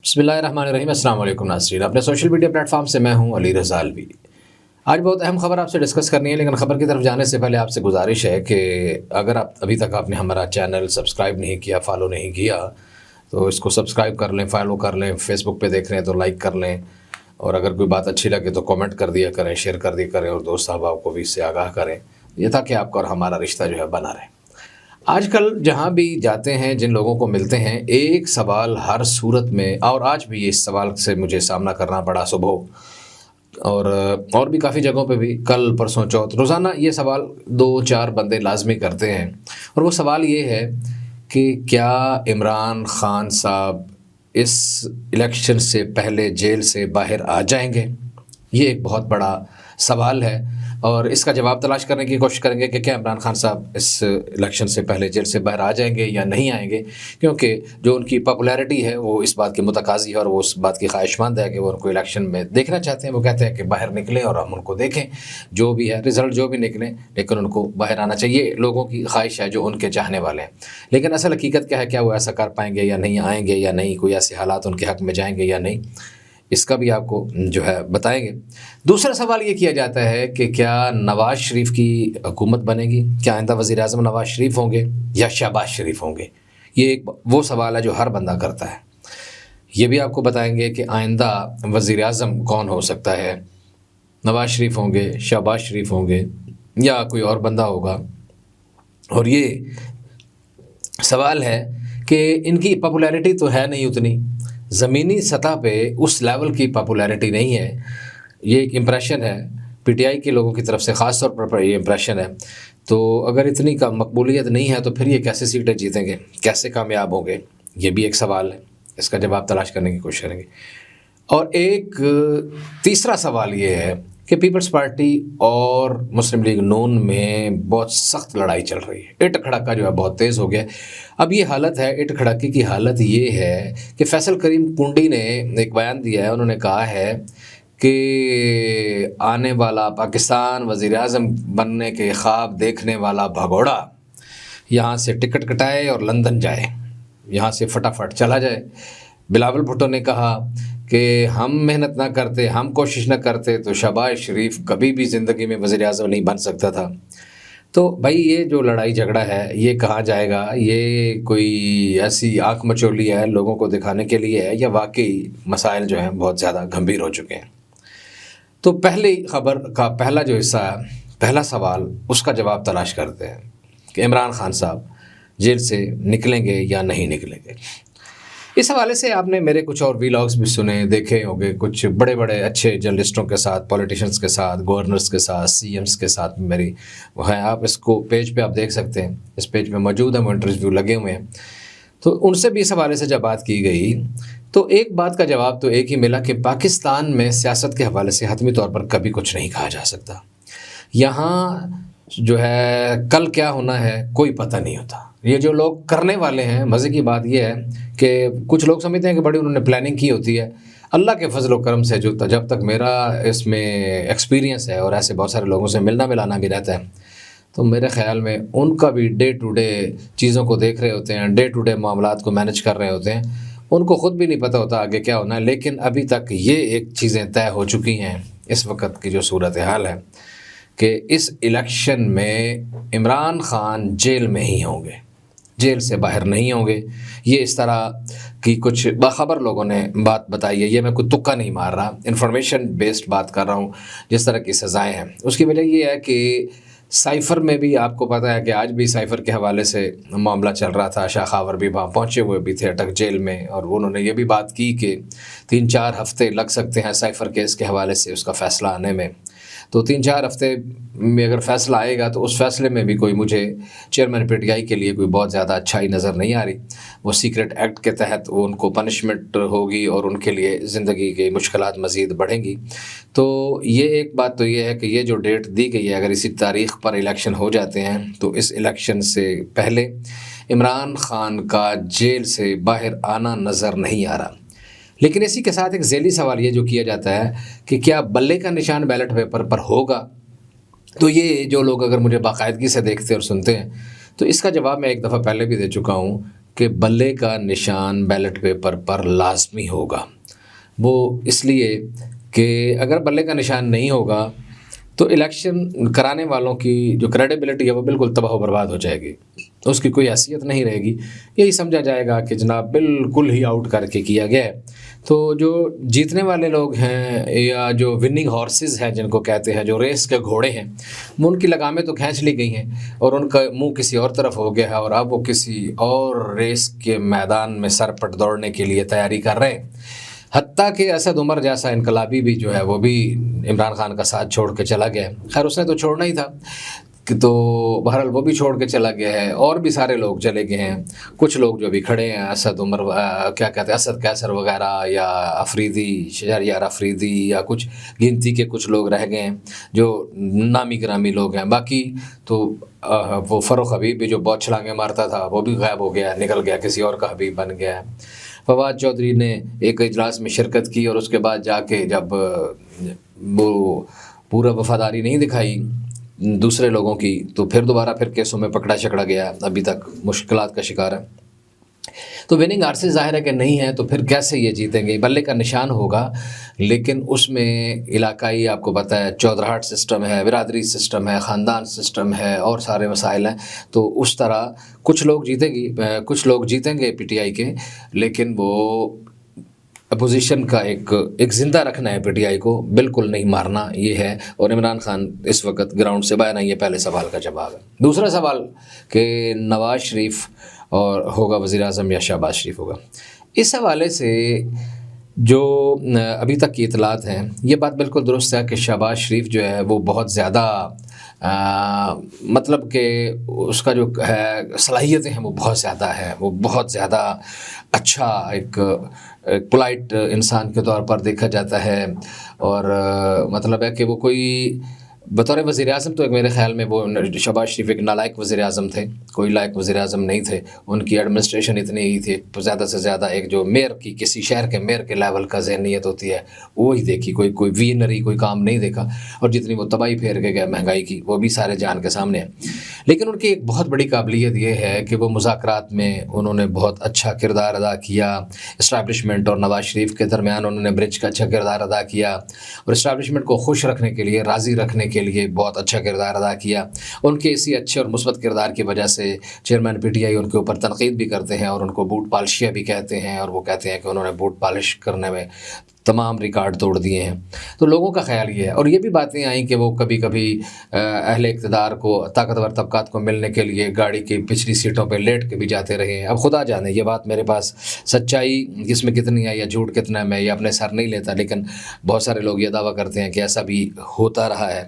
بسم اللہ الرحمن الرحیم۔ السلام علیکم ناظرین، اپنے سوشل میڈیا پلیٹ فارم سے میں ہوں علی رضا الوی۔ آج بہت اہم خبر آپ سے ڈسکس کرنی ہے، لیکن خبر کی طرف جانے سے پہلے آپ سے گزارش ہے کہ اگر ابھی تک آپ نے ہمارا چینل سبسکرائب نہیں کیا، فالو نہیں کیا، تو اس کو سبسکرائب کر لیں، فالو کر لیں۔ فیس بک پہ دیکھ رہے ہیں تو لائک کر لیں، اور اگر کوئی بات اچھی لگے تو کامنٹ کر دیا کریں، شیئر کر دیا کریں، اور دوست احباب کو بھی اس سے آگاہ کریں، یہ تاکہ آپ کا اور ہمارا رشتہ جو ہے بنا رہے۔ آج کل جہاں بھی جاتے ہیں، جن لوگوں کو ملتے ہیں، ایک سوال ہر صورت میں، اور آج بھی اس سوال سے مجھے سامنا کرنا پڑا صبح، اور بھی کافی جگہوں پہ بھی، کل پرسوں چوتھ، روزانہ یہ سوال 2-4 بندے لازمی کرتے ہیں، اور وہ سوال یہ ہے کہ کیا عمران خان صاحب اس الیکشن سے پہلے جیل سے باہر آ جائیں گے؟ یہ ایک بہت بڑا سوال ہے، اور اس کا جواب تلاش کرنے کی کوشش کریں گے کہ کیا عمران خان صاحب اس الیکشن سے پہلے جیل سے باہر آ جائیں گے یا نہیں آئیں گے، کیونکہ جو ان کی پاپولیرٹی ہے وہ اس بات کی متقاضی ہے، اور وہ اس بات کی خواہش مند ہے کہ وہ ان کو الیکشن میں دیکھنا چاہتے ہیں۔ وہ کہتے ہیں کہ باہر نکلیں اور ہم ان کو دیکھیں، جو بھی ہے رزلٹ جو بھی نکلیں، لیکن ان کو باہر آنا چاہیے۔ لوگوں کی خواہش ہے جو ان کے چاہنے والے ہیں، لیکن اصل حقیقت کیا ہے؟ کیا وہ ایسا کر پائیں گے یا نہیں آئیں گے یا نہیں؟ کوئی ایسے حالات ان کے حق میں جائیں گے یا نہیں؟ اس کا بھی آپ کو جو ہے بتائیں گے۔ دوسرا سوال یہ کیا جاتا ہے کہ کیا نواز شریف کی حکومت بنے گی؟ کیا آئندہ وزیر اعظم نواز شریف ہوں گے یا شہباز شریف ہوں گے؟ یہ ایک وہ سوال ہے جو ہر بندہ کرتا ہے۔ یہ بھی آپ کو بتائیں گے کہ آئندہ وزیر اعظم کون ہو سکتا ہے، نواز شریف ہوں گے، شہباز شریف ہوں گے، یا کوئی اور بندہ ہوگا۔ اور یہ سوال ہے کہ ان کی پاپولیرٹی تو ہے نہیں اتنی، زمینی سطح پہ اس لیول کی پاپولیرٹی نہیں ہے۔ یہ ایک امپریشن ہے پی ٹی آئی کے لوگوں کی طرف سے، خاص طور پر یہ امپریشن ہے۔ تو اگر اتنی کا مقبولیت نہیں ہے تو پھر یہ کیسے سیٹیں جیتیں گے، کیسے کامیاب ہوں گے؟ یہ بھی ایک سوال ہے، اس کا جواب تلاش کرنے کی کوشش کریں گے۔ اور ایک تیسرا سوال یہ ہے کہ پیپلز پارٹی اور مسلم لیگ نون میں بہت سخت لڑائی چل رہی ہے، اٹ کھڑکا جو ہے بہت تیز ہو گیا ہے۔ اب یہ حالت ہے، اٹ کھڑکی کی حالت یہ ہے کہ فیصل کریم کنڈی نے ایک بیان دیا ہے، انہوں نے کہا ہے کہ آنے والا پاکستان وزیر اعظم بننے کے خواب دیکھنے والا بھگوڑا یہاں سے ٹکٹ کٹائے اور لندن جائے، یہاں سے فٹافٹ چلا جائے۔ بلاول بھٹو نے کہا کہ ہم محنت نہ کرتے، ہم کوشش نہ کرتے تو شہباز شریف کبھی بھی زندگی میں وزیر اعظم نہیں بن سکتا تھا۔ تو بھائی یہ جو لڑائی جھگڑا ہے یہ کہاں جائے گا؟ یہ کوئی ایسی آنکھ مچولی ہے لوگوں کو دکھانے کے لیے ہے، یا واقعی مسائل جو ہیں بہت زیادہ گھمبیر ہو چکے ہیں؟ تو پہلی خبر کا پہلا جو حصہ ہے، پہلا سوال، اس کا جواب تلاش کرتے ہیں کہ عمران خان صاحب جیل سے نکلیں گے یا نہیں نکلیں گے۔ اس حوالے سے آپ نے میرے کچھ اور ویلاگز بھی سنے، دیکھے ہوں گے، کچھ بڑے بڑے اچھے جرنلسٹوں کے ساتھ، پولیٹیشنز کے ساتھ، گورنرز کے ساتھ، سی ایمز کے ساتھ میری وہ ہے۔ آپ اس کو پیج پہ آپ دیکھ سکتے ہیں، اس پیج پہ موجود ہیں، وہ انٹرویو لگے ہوئے ہیں۔ تو ان سے بھی اس حوالے سے جب بات کی گئی تو ایک بات کا جواب تو ایک ہی ملا کہ پاکستان میں سیاست کے حوالے سے حتمی طور پر کبھی کچھ نہیں کہا جا سکتا۔ یہاں جو ہے کل کیا ہونا ہے کوئی پتہ نہیں ہوتا۔ یہ جو لوگ کرنے والے ہیں، مزے کی بات یہ ہے کہ کچھ لوگ سمجھتے ہیں کہ بڑی انہوں نے پلاننگ کی ہوتی ہے۔ اللہ کے فضل و کرم سے جب تک میرا اس میں ایکسپیرینس ہے، اور ایسے بہت سارے لوگوں سے ملنا ملانا بھی رہتا ہے، تو میرے خیال میں ان کا بھی ڈے ٹو ڈے چیزوں کو دیکھ رہے ہوتے ہیں، ڈے ٹو ڈے معاملات کو مینج کر رہے ہوتے ہیں، ان کو خود بھی نہیں پتہ ہوتا آگے کیا ہونا ہے۔ لیکن ابھی تک یہ ایک چیزیں طے ہو چکی ہیں، اس وقت کی جو صورتحال ہے کہ اس الیکشن میں عمران خان جیل میں ہی ہوں گے، جیل سے باہر نہیں ہوں گے۔ یہ اس طرح کی کچھ باخبر لوگوں نے بات بتائی ہے، یہ میں کوئی تکا نہیں مار رہا، انفارمیشن بیسڈ بات کر رہا ہوں۔ جس طرح کی سزائیں ہیں اس کی وجہ یہ ہے کہ سائفر میں بھی آپ کو پتہ ہے کہ آج بھی سائفر کے حوالے سے معاملہ چل رہا تھا، شاہ خاور بھی وہاں پہنچے ہوئے بھی تھے اٹک جیل میں، اور انہوں نے یہ بھی بات کی کہ 3-4 ہفتے لگ سکتے ہیں سائفر کیس کے حوالے سے اس کا فیصلہ آنے میں۔ تو 3-4 ہفتے میں اگر فیصلہ آئے گا تو اس فیصلے میں بھی کوئی مجھے چیئرمین پی ٹی آئی کے لیے کوئی بہت زیادہ اچھائی نظر نہیں آ رہی۔ وہ سیکرٹ ایکٹ کے تحت وہ ان کو پنشمنٹ ہوگی، اور ان کے لیے زندگی کی مشکلات مزید بڑھیں گی۔ تو یہ ایک بات تو یہ ہے کہ یہ جو ڈیٹ دی گئی ہے، اگر اسی تاریخ پر الیکشن ہو جاتے ہیں تو اس الیکشن سے پہلے عمران خان کا جیل سے باہر آنا نظر نہیں آ رہا۔ لیکن اسی کے ساتھ ایک ذیلی سوال یہ جو کیا جاتا ہے کہ کیا بلے کا نشان بیلٹ پیپر پر ہوگا؟ تو یہ جو لوگ اگر مجھے باقاعدگی سے دیکھتے اور سنتے ہیں تو اس کا جواب میں ایک دفعہ پہلے بھی دے چکا ہوں کہ بلے کا نشان بیلٹ پیپر پر لازمی ہوگا۔ وہ اس لیے کہ اگر بلے کا نشان نہیں ہوگا تو الیکشن کرانے والوں کی جو کریڈیبلٹی ہے وہ بالکل تباہ و برباد ہو جائے گی، اس کی کوئی حیثیت نہیں رہے گی۔ یہی سمجھا جائے گا کہ جناب بالکل ہی آؤٹ کر کے کیا گیا ہے۔ تو جو جیتنے والے لوگ ہیں یا جو وننگ ہارسز ہیں جن کو کہتے ہیں، جو ریس کے گھوڑے ہیں، وہ ان کی لگامیں تو کھینچ لی گئی ہیں اور ان کا منہ کسی اور طرف ہو گیا ہے، اور اب وہ کسی اور ریس کے میدان میں سر پٹ دوڑنے کے لیے تیاری کر رہے ہیں۔ حتیٰ کہ اسد عمر جیسا انقلابی بھی جو ہے وہ بھی عمران خان کا ساتھ چھوڑ کے چلا گیا ہے۔ خیر اس نے تو چھوڑنا ہی تھا، تو بہرحال وہ بھی چھوڑ کے چلا گیا ہے، اور بھی سارے لوگ چلے گئے ہیں۔ کچھ لوگ جو بھی کھڑے ہیں، اسد عمر کیا کہتے ہیں، اسد قیصر وغیرہ، یا افریدی، شہریار افریدی، یا کچھ گنتی کے کچھ لوگ رہ گئے ہیں جو نامی گرامی لوگ ہیں۔ باقی تو وہ فروخ حبیب بھی جو بہت چھلانگیں مارتا تھا وہ بھی غائب ہو گیا، نکل گیا، کسی اور کا حبیب بن گیا ہے۔ فواد چودھری نے ایک اجلاس میں شرکت کی اور اس کے بعد جا کے جب وہ پورا وفاداری نہیں دکھائی دوسرے لوگوں کی، تو پھر دوبارہ کیسوں میں پکڑا شکڑا گیا، ابھی تک مشکلات کا شکار ہے۔ تو وننگ آرسز ظاہر ہے کہ نہیں ہے، تو پھر کیسے یہ جیتیں گے؟ بلے کا نشان ہوگا، لیکن اس میں علاقائی آپ کو پتہ ہے چودراہٹ سسٹم ہے، برادری سسٹم ہے، خاندان سسٹم ہے، اور سارے مسائل ہیں۔ تو اس طرح کچھ لوگ جیتیں گے پی ٹی آئی کے، لیکن وہ اپوزیشن کا ایک زندہ رکھنا ہے پی ٹی آئی کو، بالکل نہیں مارنا، یہ ہے۔ اور عمران خان اس وقت گراؤنڈ سے باہر نہیں، یہ پہلے سوال کا جواب ہے۔ دوسرا سوال کہ نواز شریف اور ہوگا وزیر اعظم یا شہباز شریف ہوگا، اس حوالے سے جو ابھی تک کی اطلاعات ہیں، یہ بات بالکل درست ہے کہ شہباز شریف جو ہے وہ بہت زیادہ مطلب کہ اس کا جو ہے صلاحیتیں ہیں وہ بہت زیادہ ہیں، وہ بہت زیادہ اچھا ایک پولائٹ انسان کے طور پر دیکھا جاتا ہے، اور مطلب ہے کہ وہ کوئی بطور وزیر اعظم تو میرے خیال میں وہ شہباز شریف ایک نالائق وزیر اعظم تھے، کوئی لائق وزیر اعظم نہیں تھے۔ ان کی ایڈمنسٹریشن اتنی ہی تھی، زیادہ سے زیادہ ایک جو میئر کی، کسی شہر کے میئر کے لیول کا ذہنیت ہوتی ہے وہی دیکھی، کوئی وینری کوئی کام نہیں دیکھا، اور جتنی وہ تباہی پھیر کے گئے مہنگائی کی وہ بھی سارے جان کے سامنے ہے۔ لیکن ان کی ایک بہت بڑی قابلیت یہ ہے کہ وہ مذاکرات میں انہوں نے بہت اچھا کردار ادا کیا، اسٹیبلشمنٹ اور نواز شریف کے درمیان انہوں نے برج کا اچھا کردار ادا کیا، اور اسٹیبلشمنٹ کو خوش رکھنے کے لیے، راضی رکھنے کے لیے بہت اچھا کردار ادا کیا۔ ان کے اسی اچھے اور مثبت کردار کی وجہ سے چیئرمین پی ٹی آئی ان کے اوپر تنقید بھی کرتے ہیں، اور ان کو بوٹ پالشیا بھی کہتے ہیں، اور وہ کہتے ہیں کہ انہوں نے بوٹ پالش کرنے میں تمام ریکارڈ توڑ دیے ہیں۔ تو لوگوں کا خیال یہ ہے، اور یہ بھی باتیں آئیں کہ وہ کبھی کبھی اہل اقتدار کو، طاقتور طبقات کو ملنے کے لیے گاڑی کی پچھلی سیٹوں پہ لیٹ کے بھی جاتے رہے ہیں۔ اب خدا جانے یہ بات میرے پاس سچائی اس میں کتنی ہے یا جھوٹ کتنا ہے، میں یہ اپنے سر نہیں لیتا، لیکن بہت سارے لوگ یہ دعویٰ کرتے ہیں کہ ایسا بھی ہوتا رہا ہے۔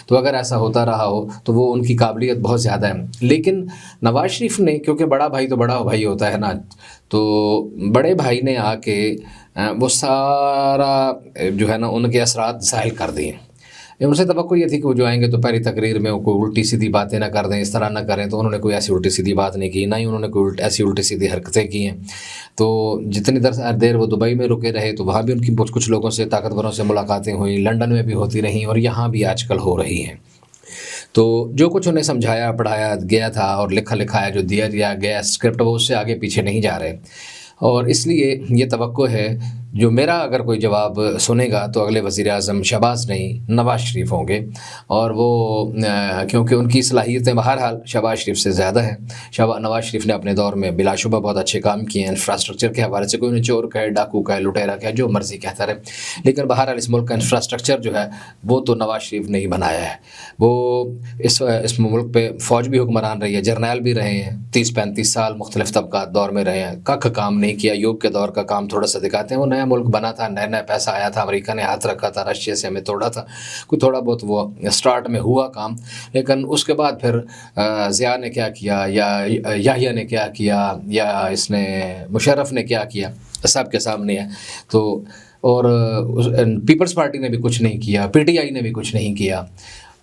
تو اگر ایسا ہوتا رہا ہو تو وہ ان کی قابلیت بہت زیادہ ہے۔ لیکن نواز شریف نے، کیونکہ بڑا بھائی تو بڑا بھائی ہوتا ہے نا، تو بڑے بھائی نے آ کے وہ سارا جو ہے نا ان کے اثرات ظاہر کر دیے۔ ان سے توقع یہ تھی کہ وہ جو آئیں گے تو پہلی تقریر میں وہ کوئی الٹی سیدھی باتیں نہ کر دیں، اس طرح نہ کریں، تو انہوں نے کوئی ایسی الٹی سیدھی بات نہیں کی، نہ ہی انہوں نے کوئی ایسی الٹی سیدھی حرکتیں کی ہیں۔ تو جتنی دیر وہ دبئی میں رکے رہے تو وہاں بھی ان کی کچھ لوگوں سے، طاقتوروں سے ملاقاتیں ہوئیں، لنڈن میں بھی ہوتی رہیں، اور یہاں بھی آج کل ہو رہی ہیں۔ تو جو کچھ انہیں سمجھایا پڑھایا گیا تھا اور لکھایا جو دیا گیا اسکرپٹ، وہ اس سے آگے پیچھے نہیں جا رہے، اور اس لیے یہ توقع ہے جو میرا اگر کوئی جواب سنے گا تو اگلے وزیر اعظم شہباز نہیں نواز شریف ہوں گے، اور وہ کیونکہ ان کی صلاحیتیں بہرحال شہباز شریف سے زیادہ ہیں۔ نواز شریف نے اپنے دور میں بلا شبہ بہت اچھے کام کیے ہیں انفراسٹرکچر کے حوالے سے، کوئی انہیں چور کہے، ڈاکو کہے، لٹیرا کہے، جو مرضی کہتا رہے، لیکن بہرحال اس ملک کا انفراسٹرکچر جو ہے وہ تو نواز شریف نے ہی بنایا ہے۔ وہ اس ملک پہ فوج بھی حکمران رہی ہے، جرنیل بھی رہے ہیں، 30-35 سال مختلف طبقات دور میں رہے ہیں، ککھ کام نہیں کیا۔ یوگ کے دور کا کام تھوڑا سا دکھاتے ہیں، وہ نیا ملک بنا تھا، نیا پیسہ آیا تھا، امریکہ نے ہاتھ رکھا تھا، رشیا سے ہمیں توڑا تھا، کوئی تھوڑا بہت وہ سٹارٹ میں ہوا کام، لیکن اس کے بعد پھر ضیاء نے کیا کیا، یا یحییٰ نے کیا کیا، یا اس نے مشرف نے کیا کیا، سب کے سامنے ہے۔ تو اور پیپلز پارٹی نے بھی کچھ نہیں کیا، پی ٹی آئی نے بھی کچھ نہیں کیا،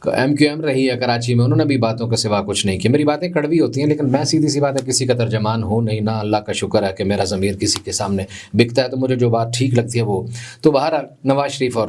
ایم کیو ایم رہی ہے کراچی میں، انہوں نے بھی باتوں کے سوا کچھ نہیں کیا۔ میری باتیں کڑوی ہوتی ہیں، لیکن میں سیدھی سی بات ہے کسی کا ترجمان ہوں نہیں، نہ اللہ کا شکر ہے کہ میرا ضمیر کسی کے سامنے بکتا ہے، تو مجھے جو بات ٹھیک لگتی ہے وہ تو بہرحال نواز شریف اور